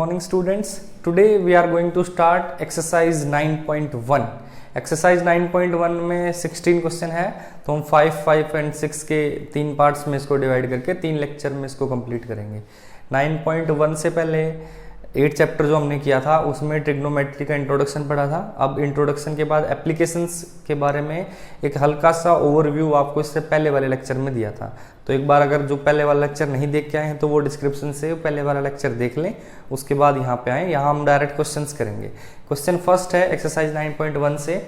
morning students. Today we are going to start exercise 9.1. Exercise 9.1 में 16 question है, तो हम 5, 5 एंड 6 के 3 पार्ट्स में इसको डिवाइड करके 3 लेक्चर में इसको कंप्लीट करेंगे। 9.1 से पहले 8 चैप्टर जो हमने किया था उसमें ट्रिग्नोमेट्री का इंट्रोडक्शन पढ़ा था। अब इंट्रोडक्शन के बाद एप्लीकेशंस के बारे में एक हल्का सा ओवरव्यू आपको इससे पहले वाले लेक्चर में दिया था। तो एक बार अगर जो पहले वाला लेक्चर नहीं देख के आए हैं तो वो डिस्क्रिप्शन से पहले वाला लेक्चर देख लें, उसके बाद यहाँ पे आए। यहाँ हम डायरेक्ट क्वेश्चंस करेंगे। क्वेश्चन फर्स्ट है एक्सरसाइज 9.1 से,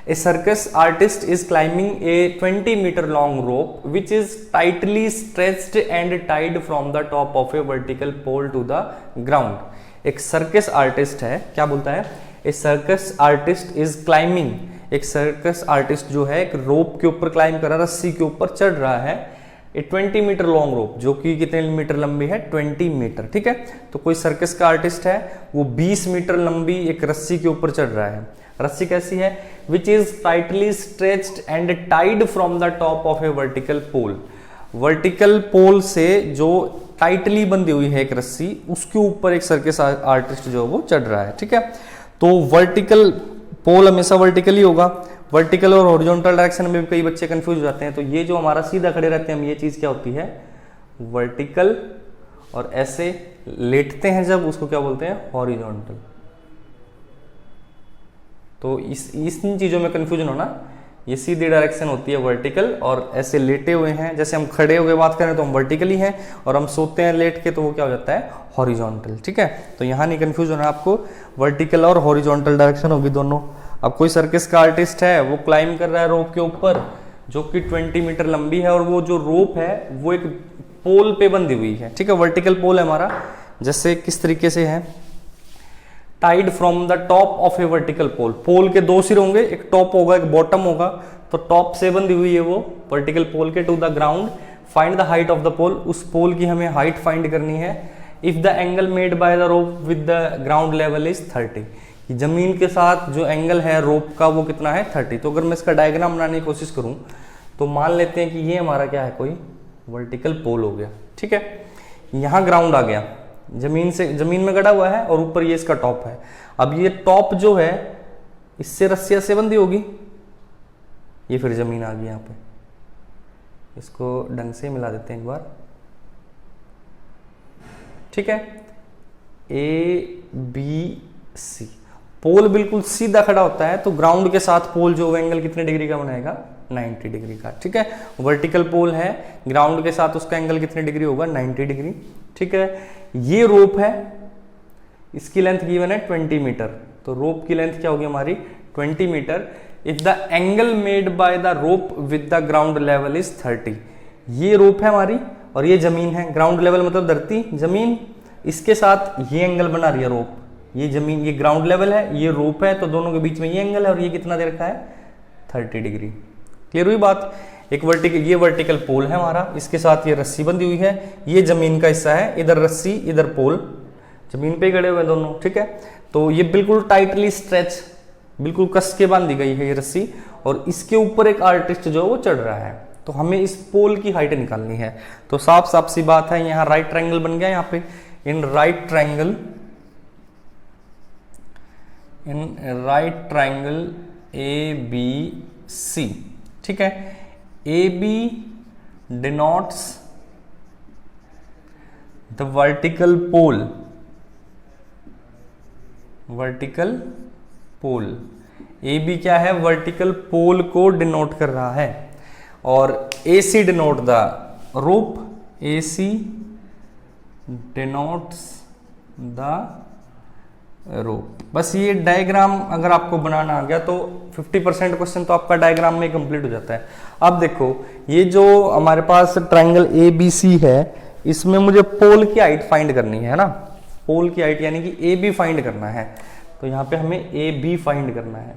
A circus artist is climbing a 20 meter long rope which is tightly stretched and tied from the top of a vertical pole to the ground. एक सर्कस आर्टिस्ट है, क्या बोलता है? ए circus artist is climbing, एक circus artist जो है एक रोप के ऊपर क्लाइंब कर रहा है, रस्सी के ऊपर चढ़ रहा है। ए 20 मीटर लॉन्ग रोप, जो कि कितने मीटर लंबी है? 20 मीटर, ठीक है। तो कोई सर्कस का आर्टिस्ट है, वो 20 मीटर लंबी एक रस्सी के ऊपर चढ़ रहा है। रस्सी कैसी है? Which is tightly stretched and tied from the top of a vertical pole. Vertical pole से जो टाइटली बंधी हुई है एक रस्सी, उसके ऊपर एक सर्कस आर्टिस्ट जो है वो चढ़ रहा है, ठीक है। तो वर्टिकल पोल हमेशा वर्टिकल ही होगा। वर्टिकल और हॉरिजॉन्टल डायरेक्शन में भी कई बच्चे कंफ्यूज हो जाते हैं। तो ये जो हमारा सीधा खड़े रहते हैं हम, ये चीज क्या होती है? वर्टिकल। और ऐसे लेटते हैं जब, उसको क्या बोलते हैं? हॉरिजॉन्टल। तो इन चीजों में कंफ्यूजन हो ना, ये सीधी डायरेक्शन होती है वर्टिकल, और ऐसे लेटे हुए हैं, जैसे हम खड़े हुए बात करें तो हम वर्टिकल ही हैं, और हम सोते हैं लेट के तो वो क्या हो जाता है? हॉरिजॉन्टल, ठीक है। तो यहाँ नहीं कंफ्यूज होना आपको, वर्टिकल और हॉरिजॉन्टल डायरेक्शन होगी दोनों। अब कोई सर्कस का आर्टिस्ट है, वो क्लाइंब कर रहा है रोप के ऊपर जो कि 20 मीटर लंबी है, और वो जो रोप है वो एक पोल पे बंधी हुई है, ठीक है। वर्टिकल पोल है हमारा, जैसे किस तरीके से है? Tied from the top of a vertical pole. Pole के दो सिर होंगे, एक टॉप होगा एक बॉटम होगा, तो टॉप से बंधी हुई है वो वर्टिकल पोल के, to the ground. Find the height of the pole, उस पोल की हमें हाइट फाइंड करनी है। If the angle made by the rope with the ground level is 30, जमीन के साथ जो एंगल है रोप का वो कितना है? 30। तो अगर मैं इसका डायग्राम बनाने की कोशिश करूं तो मान लेते हैं कि ये हमारा क्या है? कोई वर्टिकल पोल हो गया, ठीक है। यहां ग्राउंड आ गया, जमीन में गड़ा हुआ है, और ऊपर ये इसका टॉप है। अब ये टॉप जो है इससे रस्सियां से बंधी होगी, ये फिर जमीन आ गई। यहां पे इसको ढंग से मिला देते हैं एक बार, ठीक है। ABC, पोल बिल्कुल सीधा खड़ा होता है, तो ग्राउंड के साथ पोल जो एंगल कितने डिग्री का बनाएगा? 90 डिग्री का, ठीक है। वर्टिकल पोल है, ग्राउंड के साथ उसका एंगल कितने डिग्री होगा? 90 डिग्री, ठीक है। ये रोप है, इसकी लेंथ गिवन है 20 मीटर, तो रोप की लेंथ क्या होगी हमारी? 20 metre. If the angle made by the rope with the ground level is 30, ये रोप है हमारी और ये जमीन है। ग्राउंड लेवल मतलब धरती, जमीन, इसके साथ ये एंगल बना रही है रोप, ये जमीन, ये ग्राउंड लेवल है, ये रोप है, तो दोनों के बीच में ये एंगल है, और ये कितना दे रखा है? 30 डिग्री। क्लियर हुई बात? एक वर्टिकल, ये वर्टिकल पोल है हमारा, इसके साथ ये रस्सी बंधी हुई है, ये जमीन का हिस्सा है, इधर रस्सी इधर पोल, जमीन पे गड़े हुए दोनों, ठीक है। तो ये बिल्कुल टाइटली स्ट्रेच, बिल्कुल कस के बांधी गई है ये रस्सी, और इसके ऊपर एक आर्टिस्ट जो है वो चढ़ रहा है। तो हमें इस पोल की हाइट निकालनी है। तो साफ साफ सी बात है, यहाँ राइट ट्रायंगल बन गया। यहाँ पे इन राइट ट्रायंगल ABC, ठीक है। AB denotes the vertical pole, AB क्या है? वर्टिकल पोल को डिनोट कर रहा है, और AC denote the rope, AC denotes the rope. बस ये डायग्राम अगर आपको बनाना आ गया तो 50% क्वेश्चन तो आपका डायग्राम में कंप्लीट हो जाता है। अब देखो, ये जो हमारे पास ट्रायंगल ABC है, इसमें मुझे पोल की हाइट फाइंड करनी है ना, पोल की हाइट यानी कि AB फाइंड करना है। तो यहाँ पे हमें AB फाइंड करना है,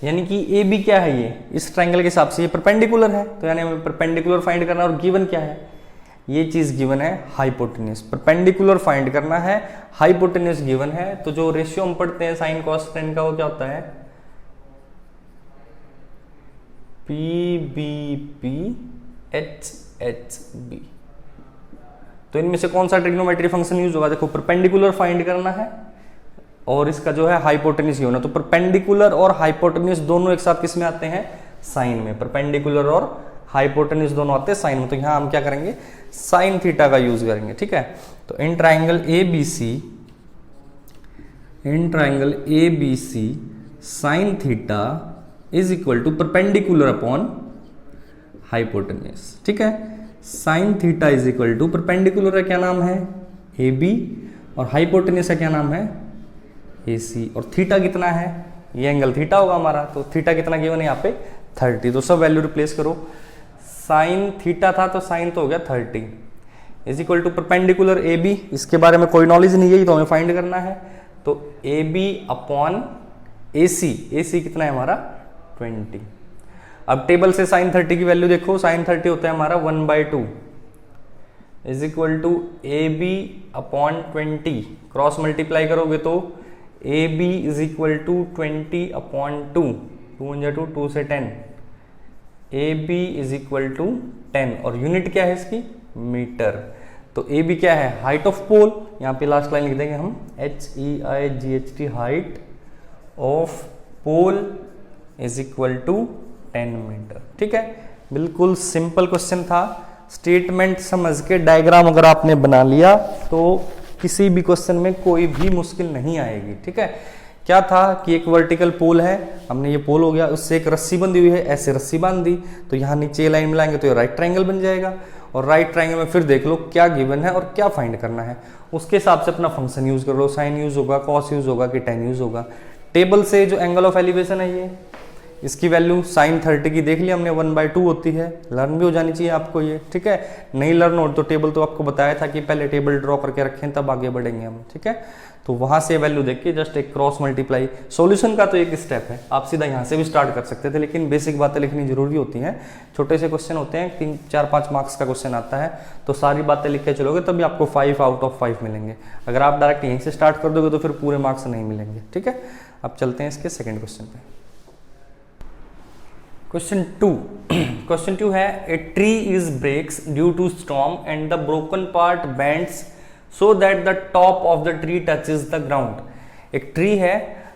यानी कि AB क्या है? ये इस ट्रायंगल के हिसाब से ये परपेंडिकुलर है, तो यानी हमें परपेंडिकुलर फाइंड करना है। और गिवन क्या है? ये चीज गिवन है हाइपोटेन्यूज, परपेंडिकुलर फाइंड करना है, हाइपोटेन्यूज गिवन है। तो जो रेशियो हम पढ़ते हैं साइन कॉस टेन का, वो क्या होता है? PBP HHB। तो इनमें से कौन सा ट्रिग्नोमेट्री फंक्शन यूज होगा? देखो परपेंडिकुलर फाइंड करना है और इसका जो है हाइपोटेन्यूज ही होना। तो परपेंडिकुलर और हाइपोटेन्यूज दोनों एक साथ किस में आते हैं? साइन में। परपेंडिकुलर और हाइपोटेन्यूज दोनों आते हैं साइन में। तो यहां हम क्या करेंगे? साइन थीटा का यूज करेंगे। ठीक है, तो in triangle A B C sine theta is equal to perpendicular upon hypotenuse. ठीक है, sine theta is equal to perpendicular का क्या नाम है? ए बी, और हाइपोटेन्यूज का क्या नाम है? ए सी। और थीटा कितना है? ये एंगल थीटा होगा हमारा। तो थीटा कितना गिवन है यहाँ पे? 30। तो सब वैल्यू रिप्लेस करो। साइन थीटा था तो साइन तो हो गया 30 is equal to perpendicular A B. इसके बारे में कोई नॉलेज नहीं है, तो हमें फाइंड करना है। तो ए बी अपॉन ए सी। ए सी कितना है हमारा? 20। अब टेबल से साइन 30 की वैल्यू देखो। साइन 30 होता है हमारा 1/2 is equal to A B upon 20। Cross multiply करोगे तो A B is equal to 20 upon 2। 2 से 10। A B is equal to 10 और यूनिट क्या है इसकी? मीटर। तो ए बी क्या है? Height of pole. यहाँ पे लास्ट लाइन लिख देंगे हम HEIGHT, height of pole is equal to 10 metre. ठीक है, बिल्कुल सिंपल क्वेश्चन था। स्टेटमेंट समझ के डायग्राम अगर आपने बना लिया तो किसी भी क्वेश्चन में कोई भी मुश्किल नहीं आएगी। ठीक है, क्या था कि एक वर्टिकल पोल है, हमने ये पोल हो गया, उससे एक रस्सी बंधी हुई है, ऐसे रस्सी बांध दी, तो यहाँ नीचे लाइन मिलाएंगे तो ये राइट ट्रायंगल बन जाएगा। और राइट ट्रायंगल में फिर देख लो क्या गिवन है और क्या फाइंड करना है, उसके हिसाब से अपना फंक्शन यूज कर लो। साइन यूज होगा, कॉस यूज होगा कि टेन यूज होगा। टेबल से जो एंगल ऑफ एलिवेशन है ये, इसकी वैल्यू साइन 30 की देख लिया हमने 1/2 होती है। लर्न भी हो जानी चाहिए आपको ये। ठीक है, नहीं लर्न हो तो टेबल तो आपको बताया था कि पहले टेबल ड्रॉ करके रखें तब आगे बढ़ेंगे हम। ठीक है, तो वहां से वैल्यू देख के जस्ट एक क्रॉस मल्टीप्लाई। सॉल्यूशन का तो एक स्टेप है, आप सीधा यहाँ से भी स्टार्ट कर सकते थे, लेकिन बेसिक बातें लिखनी जरूरी होती हैं। छोटे से क्वेश्चन होते हैं, 3, 4, 5 मार्क्स का क्वेश्चन आता है, तो सारी बातें लिख के चलोगे तभी आपको 5 आउट ऑफ 5 मिलेंगे। अगर आप डायरेक्ट यहीं से स्टार्ट कर दोगे तो फिर पूरे मार्क्स नहीं मिलेंगे। ठीक है, अब चलते हैं इसके सेकेंड क्वेश्चन पे। क्वेश्चन 2 है a tree is breaks due to storm and the broken part bends so that the top of the tree touches the ground. एक ट्री है,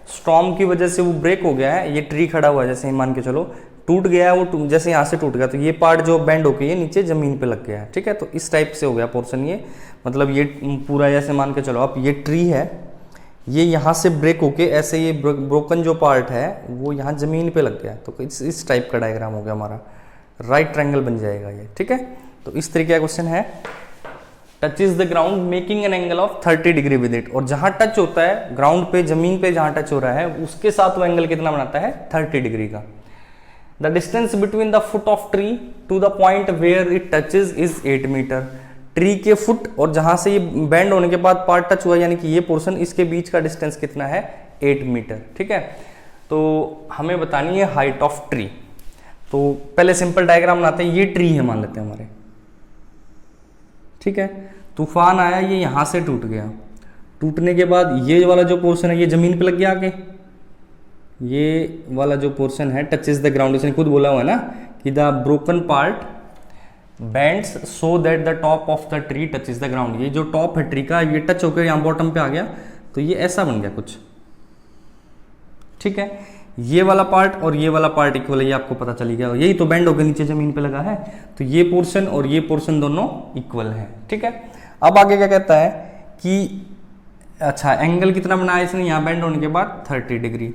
स्टॉर्म की वजह से वो ब्रेक हो गया है। ये ट्री खड़ा हुआ है, जैसे मान के चलो टूट गया है वो, जैसे यहाँ से टूट गया तो ये पार्ट जो बेंड होके ये नीचे जमीन पे लग गया है। ठीक है, तो इस टाइप से हो गया पोर्शन ये, मतलब ये पूरा जैसे मान के चलो आप ये ट्री है, ये यहाँ से ब्रेक होके ऐसे ये ब्रोकन जो पार्ट है वो यहाँ जमीन पे लग गया है। तो इस टाइप का डायग्राम हो गया हमारा, राइट ट्रायंगल बन जाएगा ये। ठीक है, तो इस तरीके का क्वेश्चन है। Touches the ground making an angle of 30 degree with it. और जहां टच होता है ग्राउंड पे, जमीन पे जहां टच हो रहा है उसके साथ वो एंगल कितना बनाता है? 30 डिग्री का। The distance between the foot of tree to the point where it touches is 8 metre. Tree के फुट और जहां से ये बेंड होने के बाद पार्ट टच हुआ, यानी कि ये पोर्शन, इसके बीच का डिस्टेंस कितना है? 8 मीटर। ठीक है, तो हमें बतानी है हाइट ऑफ ट्री। तो पहले सिंपल डायग्राम बनाते हैं। ये ट्री है मान लेते हैं हमारे। ठीक है, तूफान आया, ये यहां से टूट गया, टूटने के बाद ये वाला जो पोर्शन है ये जमीन पे लग गया आके, ये वाला जो पोर्शन है टचेस द ग्राउंड, इसने खुद बोला हुआ है ना कि the broken part bends so that the top of the tree touches the ground. ये जो टॉप है ट्री का, ये टच होकर यहाँ बॉटम पे आ गया, तो ये ऐसा बन गया कुछ। ठीक है, ये वाला पार्ट और ये वाला पार्ट इक्वल है, ये आपको पता चली गया, यही तो बेंड होकर नीचे जमीन पे लगा है, तो ये पोर्शन और ये पोर्शन दोनों इक्वल है। ठीक है, अब आगे क्या कहता है कि अच्छा एंगल कितना बनाया इसने यहाँ बेंड होने के बाद? 30 डिग्री।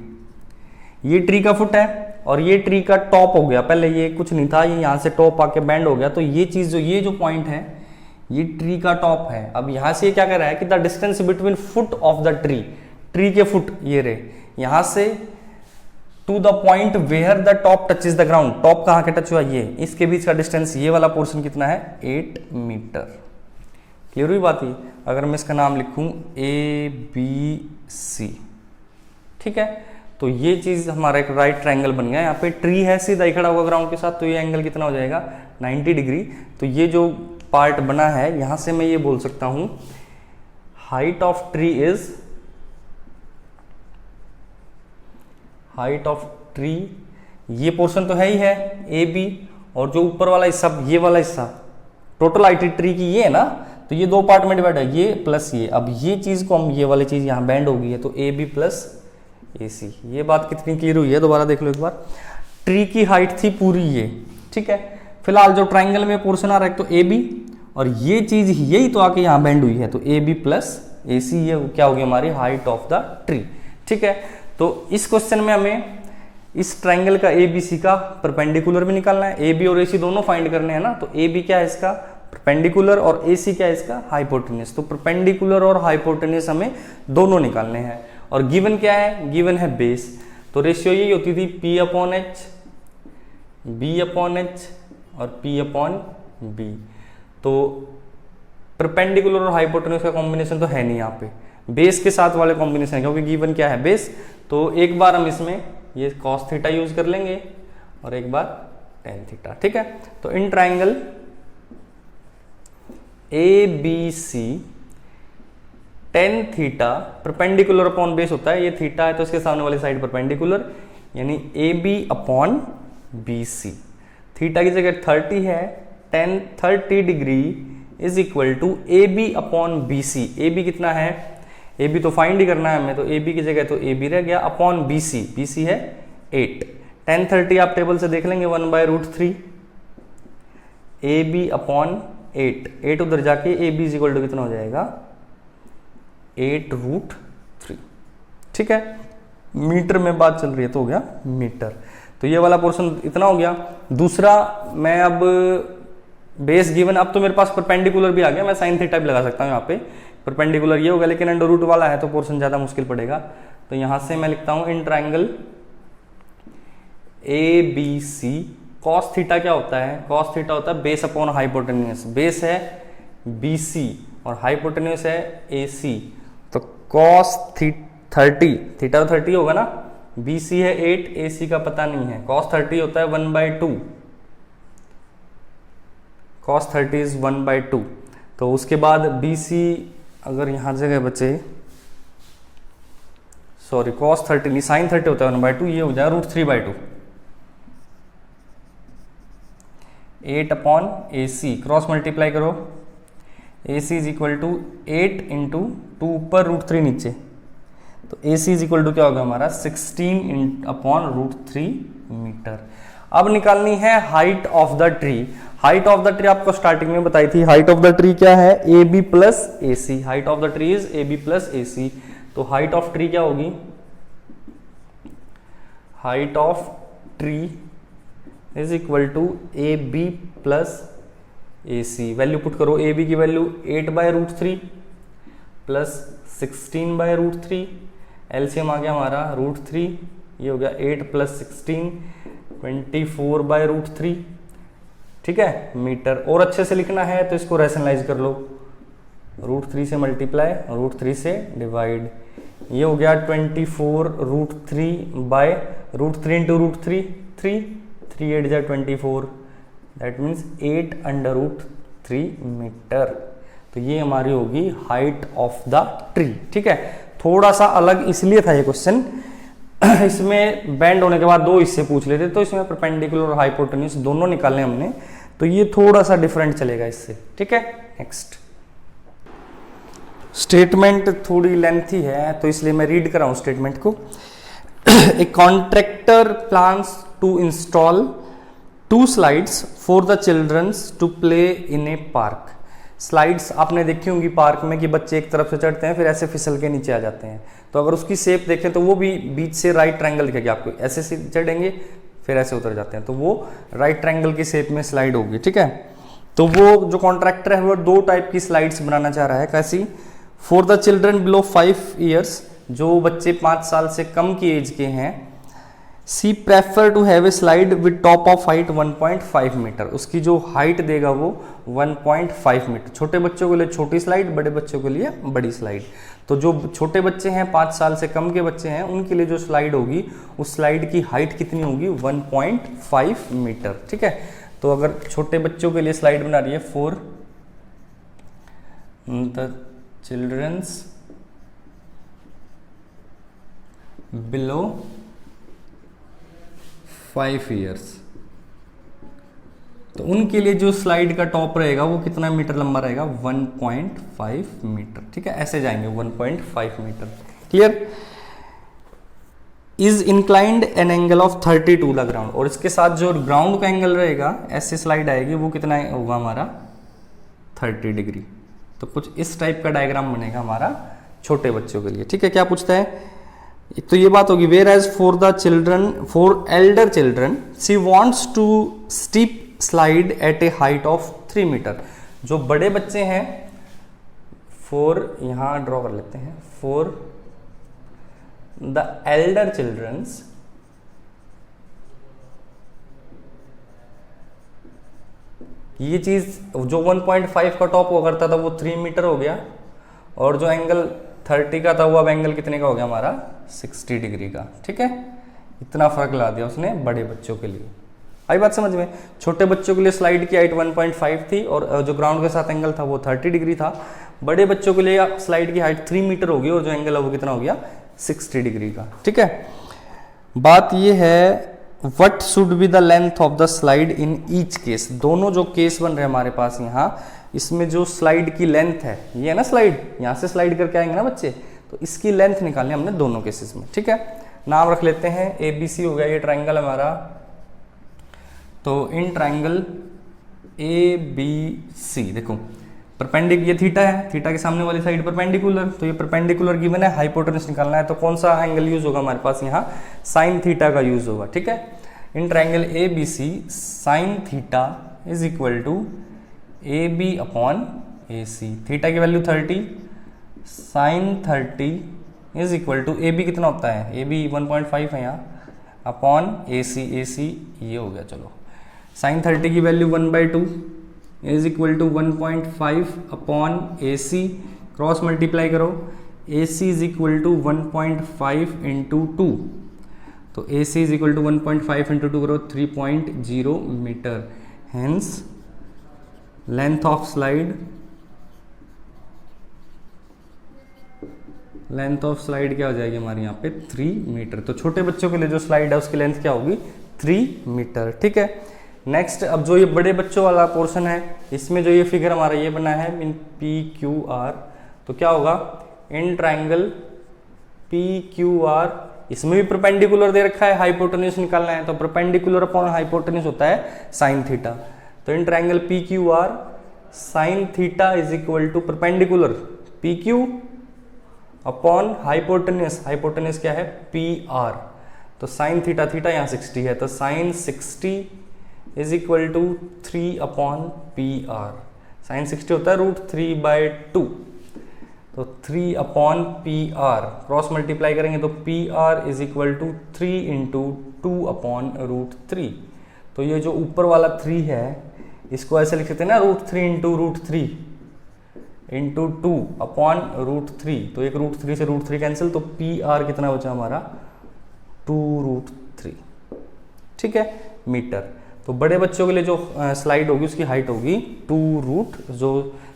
ये ट्री का फुट है और ये ट्री का टॉप हो गया, पहले ये कुछ नहीं था, ये यहाँ से टॉप आके बेंड हो गया, तो ये चीज जो ये जो पॉइंट है ये ट्री का टॉप है। अब यहाँ से ये क्या कह रहा है कि the distance between foot of the tree, tree के फुट ये रहे, यहाँ से to the point where the top touches the ground, top कहाँ के टच हुआ? ये, इसके बीच का डिस्टेंस ये वाला पोर्शन कितना है? 8 मीटर। क्लियर हुई बात ही? अगर मैं इसका नाम लिखूं ABC, ठीक है, तो ये चीज हमारा एक राइट ट्रायंगल बन गया। यहाँ पे ट्री है सीधा ही खड़ा हुआ ग्राउंड के साथ, तो ये एंगल कितना हो जाएगा? 90 डिग्री। तो ये जो पार्ट बना है यहां से मैं ये बोल सकता हूं height of tree is, height of tree, ये पोर्शन तो है ही है AB, और जो ऊपर वाला हिस्सा, ये वाला हिस्सा, टोटल हाइट ट्री की ये है ना, तो ये दो पार्ट में डिवाइड है, ये प्लस ये। अब ये चीज को हम, ये वाली चीज यहाँ बैंड हो गई है, तो ए बी प्लस ए सी। ये बात कितनी क्लियर हुई है, दोबारा देख लो एक बार। ट्री की हाइट थी पूरी ये, ठीक है। फिलहाल जो ट्राइंगल में पोर्शन आ रहा है तो ए बी, और ये चीज यही तो आके यहाँ बैंड हुई है, तो ए बी प्लस ए सी, ये क्या होगी हमारी हाइट ऑफ द ट्री, ठीक है। तो इस क्वेश्चन में हमें इस ट्राइंगल का ए बी सी का परपेंडिकुलर भी निकालना है, ए बी और ए सी दोनों फाइंड करने हैं ना। तो ए बी क्या है इसका परपेंडिकुलर, और ए सी क्या है इसका हाइपोटेन्यूस। तो परपेंडिकुलर और हाइपोटेन्यूस हमें दोनों निकालने हैं। और गिवन क्या है, गिवन है बेस। तो रेशियो यही होती थी P upon H, B upon H और P अपॉन बी। तो परपेंडिकुलर और हाइपोटेन्यूस का कॉम्बिनेशन तो है नहीं यहाँ पे, बेस के साथ वाले कॉम्बिनेशन है, क्योंकि गिवन क्या है बेस। तो एक बार हम इसमें ये कॉस थीटा यूज कर लेंगे और एक बार टेन थीटा, ठीक है। तो in triangle A B C tan theta perpendicular upon base होता है, ये थीटा है तो इसके सामने वाली साइड परपेंडिकुलर, यानी A B upon B C. Theta की जगह 30 है, tan 30 degree is equal to A B upon B C. A B कितना है, ए बी तो फाइंड ही करना है हमें, तो ए बी की जगह तो ए बी रह गया, upon B C, B C है 8। टेन 30 आप टेबल से देख लेंगे 1/√3 ए बी अपॉन 8 उधर जाके A B is equal to कितना हो जाएगा 8√3, ठीक है। मीटर में बात चल रही है तो हो गया मीटर। तो ये वाला पोर्शन इतना हो गया। दूसरा मैं अब बेस गिवन, अब तो मेरे पास परपेंडिकुलर भी आ गया, मैं साइन थीटा भी लगा सकता हूँ यहाँ पे। परपेंडिकुलर ये होगा, लेकिन अंडर रूट वाला है तो पोर्शन ज्यादा मुश्किल पड़ेगा। तो यहां से मैं लिखता हूं in triangle A B C cos theta क्या होता है, कॉस थीटा होता है बेस अपॉन हाइपोटेन्यूस। बेस है बी सी और हाइपोटेन्यूस है ए सी। तो कॉस 30, थीटा 30 होगा ना, बी सी है 8, ए सी का पता नहीं है। कॉस 30 होता है 1/2, कॉस 30 इज 1/2। तो उसके बाद बी सी, अगर यहां जगह बचे, सॉरी कॉस 30 नहीं साइन 30 होता है 1/2, ये हो जाएगा √3/2। 8 upon A C, cross multiply करो, ए C is equal to 8 into 2 ऊपर √3 नीचे, तो A C is equal to क्या होगा हमारा 16 अपॉन √3 मीटर। अब निकालनी है height of the tree. Height of the tree आपको स्टार्टिंग में बताई थी, हाइट ऑफ द ट्री क्या है A B plus A C. Height of the tree is A B plus A C. तो हाइट ऑफ ट्री क्या होगी, height of tree is equal to A B plus A C. Value put करो, A B की value 8/√3 plus 16/√3, LCM आ गया हमारा √3, ये हो गया 8 प्लस 16 24/√3, ठीक है मीटर। और अच्छे से लिखना है तो इसको रैशनलाइज कर लो, √3 से मल्टीप्लाई, √3 से डिवाइड, ये हो गया 24√3/√3 इंटू √3, 3 8 जा 24, दैट मीन्स 8/√3 मीटर। तो ये हमारी होगी हाइट ऑफ द ट्री, ठीक है। थोड़ा सा अलग इसलिए था ये क्वेश्चन, इसमें बैंड होने के बाद दो हिस्से पूछ लेते, तो इसमें परपेंडिकुलर और हाइपोटेन्यूस दोनों निकालने हमने, तो ये थोड़ा सा डिफरेंट चलेगा इससे, ठीक है। नेक्स्ट स्टेटमेंट थोड़ी लेंथी है तो इसलिए मैं रीड कर रहा हूं स्टेटमेंट को। A contractor plans to install 2 slides for the childrens to play in a park. Slides आपने देखी होंगी पार्क में कि बच्चे एक तरफ से चढ़ते हैं फिर ऐसे फिसल के नीचे आ जाते हैं। तो अगर उसकी शेप देखें तो वो भी बीच से राइट ट्रायंगल दिखेगी आपको, ऐसे से चढ़ेंगे फिर ऐसे उतर जाते हैं, तो वो राइट ट्रायंगल की शेप में स्लाइड होगी, ठीक है। तो वो जो कॉन्ट्रैक्टर है वो 2 टाइप की स्लाइड्स बनाना चाह रहा है। कैसी, for the children below 5 years, जो बच्चे 5 साल से कम की एज के हैं। She prefer to have a slide with top of height 1.5 metre, उसकी जो हाइट देगा वो 1.5 मीटर। छोटे बच्चों के लिए छोटी स्लाइड, बड़े बच्चों के लिए बड़ी स्लाइड। तो जो छोटे बच्चे हैं 5 साल से कम के बच्चे हैं उनके लिए जो स्लाइड होगी उस स्लाइड की हाइट कितनी होगी 1.5 मीटर, ठीक है। तो अगर छोटे बच्चों के लिए स्लाइड बना रही है for the childrens below 5 years, तो तो उनके लिए जो स्लाइड का टॉप रहेगा वो कितना मीटर लंबा रहेगा, 1.5 मीटर। ठीक है, ऐसे जाएंगे 1.5 metre. Clear. Is inclined an angle of 30 to the ground, और इसके साथ जो ग्राउंड का एंगल रहेगा, ऐसे स्लाइड आएगी, वो कितना होगा हमारा 30 डिग्री। तो कुछ इस टाइप का डायग्राम बनेगा हमारा छोटे बच्चों के लिए। ठीक है, क्या पूछता है, तो ये बात होगी, whereas for the children, for elder children she wants to steep slide at a height of 3 metre. जो बड़े बच्चे हैं, फॉर, यहां ड्रॉ कर लेते हैं, फॉर द एल्डर चिल्ड्रंस ये चीज जो 1.5 का टॉप हुआ करता था वो 3 मीटर हो गया, और जो एंगल 30 का था वो अब एंगल कितने का हो गया हमारा 60 डिग्री का। ठीक है, इतना फर्क ला दिया उसने बड़े बच्चों के लिए। आई बात समझ में। छोटे बच्चों के लिए स्लाइड की हाइट 1.5 थी और जो ग्राउंड के साथ एंगल था वो 30 डिग्री था। बड़े बच्चों के लिए स्लाइड की हाइट 3 मीटर होगी और जो एंगल है वो कितना हो गया 60 डिग्री का। ठीक है, बात ये है what should be the length of the slide in each case. दोनों जो केस बन रहे हैं हमारे पास यहाँ, इसमें जो स्लाइड की लेंथ है, ये है ना स्लाइड, यहाँ से स्लाइड करके आएंगे ना बच्चे, तो इसकी लेंथ निकालनी हमने दोनों केसेस में। ठीक है, नाम रख लेते हैं ABC हो गया, ये ट्राइंगल हमारा, तो इन ट्राइंगल ABC देखो परपेंडिकुलर, ये थीटा है, थीटा के सामने वाली साइड परपेंडिकुलर, तो ये परपेंडिकुलर गिवन है, हाइपोटेनस निकालना है, तो कौन सा एंगल यूज होगा हमारे पास यहाँ, साइन थीटा का यूज होगा। ठीक है, in triangle ABC sine theta is equal to AB upon AC। Theta की value 30, sine 30 is equal to AB कितना होता है, AB 1.5 है यहाँ, अपॉन AC ये हो गया। चलो, साइन 30 की value 1/2 is equal to 1.5 upon AC, cross multiply करो, AC is equal to 1.5 into 2, तो AC is equal to 1.5 into 2 करो 3.0 metre. Hence length of slide, length of slide क्या हो जाएगी हमारी यहाँ पे 3 मीटर। तो छोटे बच्चों के लिए जो स्लाइड है उसकी लेंथ क्या होगी 3 मीटर। ठीक है, नेक्स्ट अब जो ये बड़े बच्चों वाला पोर्शन है, इसमें जो ये फिगर हमारा ये बना है इन PQR, तो क्या होगा, इन ट्राइंगल PQR, इसमें भी परपेंडिकुलर दे रखा है, हाइपोटेन्यूज निकालना है, तो परपेंडिकुलर अपॉन हाइपोटेन्यूज होता है साइन थीटा। तो in triangle PQR sine theta is equal to perpendicular PQ upon hypotenuse, hypotenuse क्या है PR, तो साइन थीटा, थीटा यहाँ 60 है, तो sine 60 is equal to 3 upon PR। Sine 60 होता है √3/2, तो 3 अपॉन PR, क्रॉस मल्टीप्लाई करेंगे तो PR is equal to 3 into 2 upon √3। तो ये जो ऊपर वाला 3 है इसको ऐसे लिख सकते हैं ना, √3 इंटू √3 इंटू 2 अपॉन √3, तो एक √3 से √3 कैंसिल, तो PR कितना बचा हमारा 2√3। ठीक है, मीटर। तो बड़े बच्चों के लिए जो स्लाइड होगी उसकी हाइट होगी 2 जो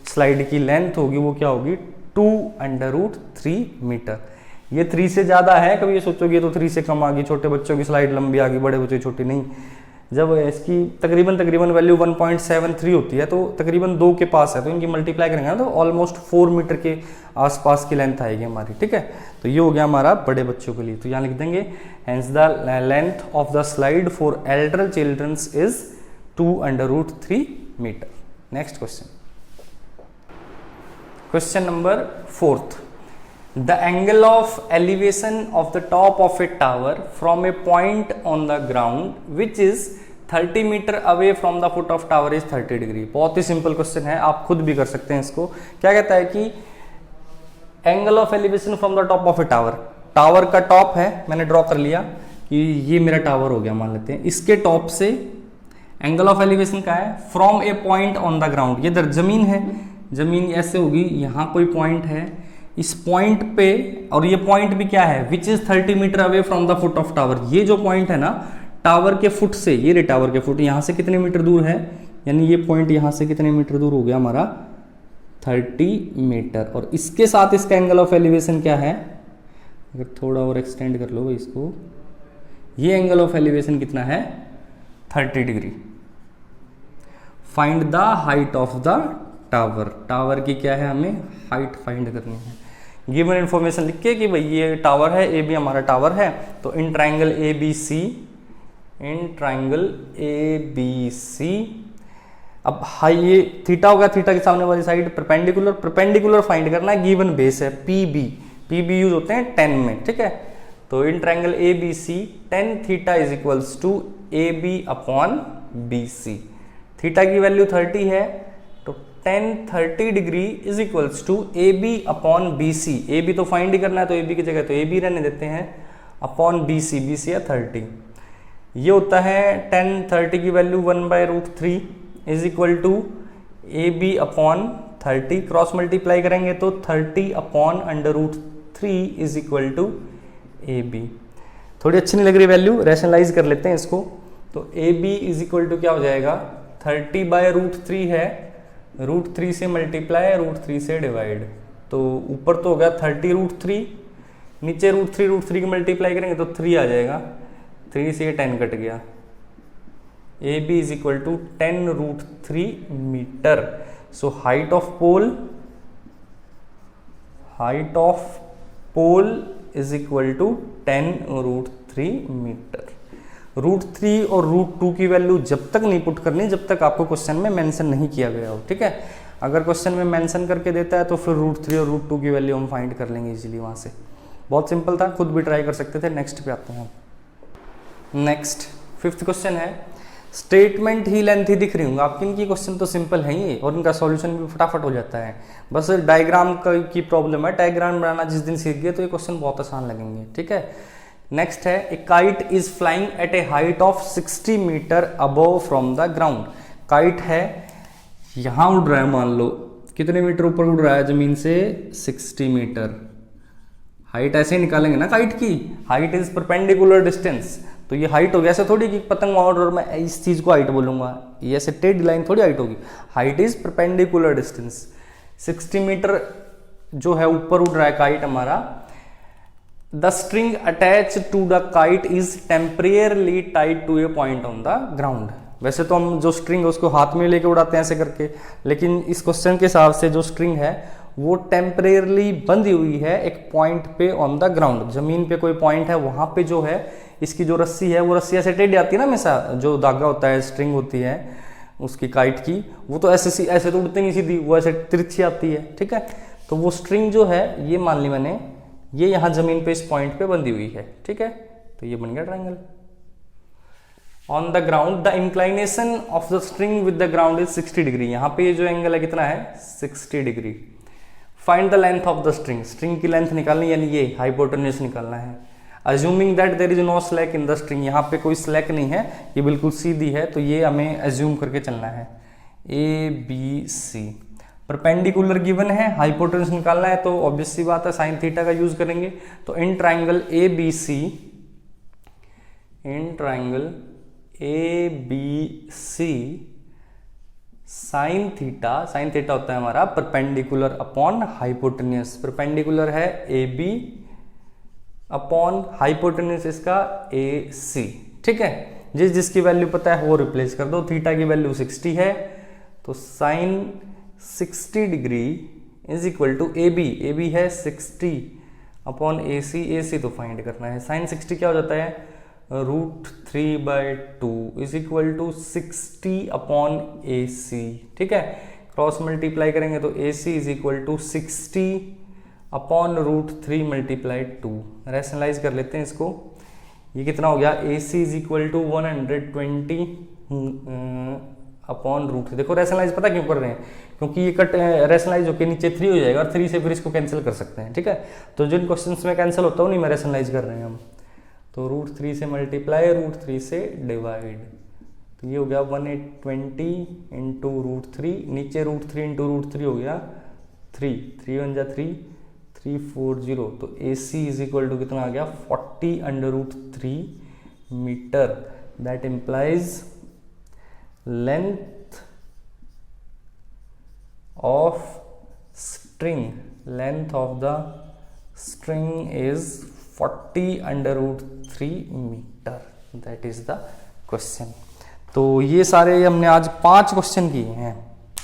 स्लाइड की लेंथ होगी वो क्या होगी 2√3 मीटर। ये 3 से ज़्यादा है, कभी ये सोचोगे तो 3 से कम आ गई, छोटे बच्चों की स्लाइड लंबी आ गई, बड़े बच्चों की छोटी नहीं। जब इसकी तकरीबन वैल्यू 1.73 होती है, तो तकरीबन 2 के पास है, तो इनकी मल्टीप्लाई करेंगे ना तो ऑलमोस्ट 4 मीटर के आसपास की लेंथ आएगी हमारी। ठीक है, तो ये हो गया हमारा बड़े बच्चों के लिए, तो यहाँ लिख देंगे hence the length of the slide for elder childrens is 2√3 metre. Next question, question number 4th, the angle of elevation of the top of a tower from a point on the ground which is 30 meter away from the foot of tower is 30 degree। बहुत ही simple question है, आप खुद भी कर सकते हैं इसको। क्या कहता है कि angle of elevation from the top of A tower, tower का टॉप है, मैंने ड्रॉ कर लिया कि ये मेरा टावर हो गया मान लेते हैं, इसके टॉप से एंगल ऑफ एलिवेशन का है from A point on the ground, ये इधर जमीन है, जमीन ऐसे होगी, यहाँ कोई पॉइंट है, इस पॉइंट पे, और ये पॉइंट भी क्या है which is 30 metre away from the foot of tower. ये जो पॉइंट है ना टावर के फुट से, ये रे टावर के फुट, यहाँ से कितने मीटर दूर है, यानी ये पॉइंट यहाँ से कितने मीटर दूर हो गया हमारा 30 मीटर। और इसके साथ इसका एंगल ऑफ एलिवेशन क्या है, अगर थोड़ा और एक्सटेंड कर लो भाई इसको, ये एंगल ऑफ एलिवेशन कितना है 30 degree. Find the height of the tower. Tower की क्या है, हमें हाइट फाइंड करनी है। गिवन इन्फॉर्मेशन लिख के कि भाई ये टावर है, ए बी हमारा टावर है, तो in triangle A B C, in triangle A B C, अब हाई ये थीटा होगा, थीटा के सामने वाली साइड परपेंडिकुलर, परपेंडिकुलर फाइंड करना है, गिवन बेस है P B, P B use होते हैं 10 में, ठीक है। तो in triangle A B C tan theta is equals to A B upon B C. Theta की वैल्यू 30 है, तो tan 30 degree is equals to A B upon B C. A B तो फाइंड ही करना है, तो ए बी की जगह तो ए बी रहने देते हैं, अपॉन बी सी है 30। ये होता है टेन 30 की value 1/√3 is equal to A B upon 30, cross multiply करेंगे तो 30 upon √3 is equal to A B. थोड़ी अच्छी नहीं लग रही वैल्यू, रैशनलाइज कर लेते हैं इसको। तो A B is equal to क्या हो जाएगा, 30/√3 है, √3 से मल्टीप्लाई, √3 से डिवाइड, तो ऊपर तो हो गया 30√3, नीचे √3 की मल्टीप्लाई करेंगे तो 3 आ जाएगा, 3 से 10 कट गया। A B is equal to 10√3 metre. So height of pole is equal to 10√3 metre. √3 और √2 की वैल्यू जब तक नहीं पुट करनी जब तक आपको क्वेश्चन में मेंशन नहीं किया गया हो, ठीक है। अगर क्वेश्चन में मेंशन करके देता है तो फिर √3 और √2 की वैल्यू हम फाइंड कर लेंगे इजीली वहां से। बहुत सिंपल था, खुद भी ट्राई कर सकते थे। नेक्स्ट पे आते हैं। नेक्स्ट 5th क्वेश्चन है, स्टेटमेंट ही लेंथी दिख रही होंगे आपकी, इनकी क्वेश्चन तो सिंपल है ही और इनका सॉल्यूशन भी फटाफट हो जाता है। बस डायग्राम की प्रॉब्लम है, डायग्राम बनाना जिस दिन सीख गए तो ये क्वेश्चन बहुत आसान लगेंगे, ठीक है। नेक्स्ट है, a kite is flying at a height of 60 metre above from the ground. Kite है, यहां उड़ रहा है, मान लो कितने मीटर ऊपर उड़ रहा है जमीन से, 60 मीटर। हाइट ऐसे ही निकालेंगे ना, काइट की हाइट इज परपेंडिकुलर डिस्टेंस, तो ये हाइट हो गया। ऐसे थोड़ी कि पतंग और मैं इस चीज को हाइट बोलूंगा, ये ऐसे टेढ़ी लाइन थोड़ी हाइट होगी। Height is perpendicular distance. 60 metre जो है ऊपर उड़ रहा है काइट हमारा। The string attach to the kite is temporarily tied to a point on the ground. वैसे तो हम जो स्ट्रिंग है उसको हाथ में लेके उड़ाते हैं ऐसे करके, लेकिन इस क्वेश्चन के हिसाब से जो स्ट्रिंग है वो टेम्परेयरली बंधी हुई है एक पॉइंट पे ऑन द ग्राउंड। जमीन पे कोई पॉइंट है, वहां पे जो है इसकी जो रस्सी है वो रस्सी ऐसे टेढ़ी आती है ना, हमेशा जो धागा होता है, स्ट्रिंग होती है उसकी काइट की, वो तो ऐसे तो उड़ती नहीं सीधी, वो ऐसे तिरछी आती है, ठीक है। तो वो स्ट्रिंग जो है ये मान ली मैंने, ये यहाँ जमीन पे इस पॉइंट पे बंधी हुई है, ठीक है। तो ये बन गया triangle. On the ground the inclination of the string with the ground is 60 degree. यहाँ पे ये जो एंगल है कितना है, 60 degree. Find the length of the string. String की लेंथ निकालनी, यानी ये हाइपोटेन्यूज निकालना है। Assuming that there is no slack in the string, यहाँ पे कोई स्लैक नहीं है, ये बिल्कुल सीधी है, तो ये हमें अज्यूम करके चलना है। A B C perpendicular given है, हाइपोटेन्यूज निकालना है, तो ऑब्वियस सी बात है साइन थीटा का यूज करेंगे। तो in triangle A B C, in triangle A B C sine theta होता है हमारा परपेंडिकुलर अपॉन हाइपोटेन्यूज। परपेंडिकुलर है ए बी अपॉन हाइपोटेन्यूज इसका ए सी, ठीक है। जिसकी वैल्यू पता है वो रिप्लेस कर दो। थीटा की वैल्यू 60 है, तो sine 60 degree is equal to A B है 60 अपॉन ए सी तो फाइंड करना है। साइन 60 क्या हो जाता है, √3/2 is equal to 60 upon A C, ठीक है। क्रॉस मल्टीप्लाई करेंगे तो A C is equal to 60 upon √3 multiply 2। Rationalise कर लेते हैं इसको, ये कितना हो गया, A C is equal to 120 upon √3। देखो रैशनलाइज पता क्यों कर रहे हैं, क्योंकि ये कट रैशनलाइज होकर नीचे 3 हो जाएगा और 3 से फिर इसको कैंसिल कर सकते हैं, ठीक है। तो जिन क्वेश्चंस में कैंसिल होता है नहीं मैं रैशनलाइज कर रहे हैं हम, तो √3 से मल्टीप्लाई, √3 से डिवाइड, तो ये हो गया 120 इंटू √3, नीचे √3 इंटू √3 हो गया 3 1 जा 340। तो A C is equal to कितना आ गया, 40/√3 metre. That implies length of the string is 40/√3 metre. That is the question. तो ये सारे हमने आज 5 क्वेश्चन किए हैं,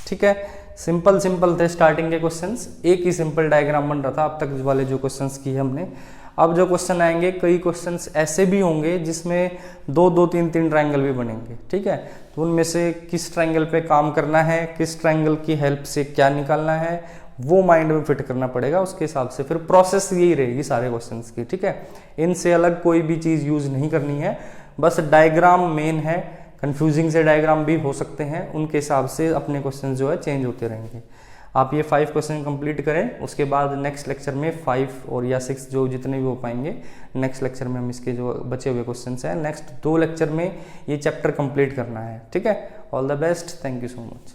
ठीक है। सिंपल सिंपल थे स्टार्टिंग के क्वेश्चंस, एक ही सिंपल डायग्राम बन रहा था अब तक वाले जो क्वेश्चंस किए हमने। अब जो क्वेश्चन आएंगे, कई क्वेश्चंस ऐसे भी होंगे जिसमें 2-2, 3-3 ट्रायंगल भी बनेंगे, ठीक है। तो उनमें से किस ट्रायंगल पे काम करना है, किस ट्रायंगल की हेल्प से क्या निकालना है, वो माइंड में फिट करना पड़ेगा। उसके हिसाब से फिर प्रोसेस यही रहेगी सारे क्वेश्चंस की, ठीक है। इनसे अलग कोई भी चीज़ यूज नहीं करनी है, बस डायग्राम मेन है। कंफ्यूजिंग से डायग्राम भी हो सकते हैं, उनके हिसाब से अपने क्वेश्चन जो है चेंज होते रहेंगे। आप ये 5 क्वेश्चन कंप्लीट करें, उसके बाद नेक्स्ट लेक्चर में 5 और या 6 जो जितने भी हो पाएंगे, नेक्स्ट लेक्चर में हम इसके जो बचे हुए क्वेश्चन हैं नेक्स्ट 2 लेक्चर में ये चैप्टर कंप्लीट करना है, ठीक है। All the best, thank you so much.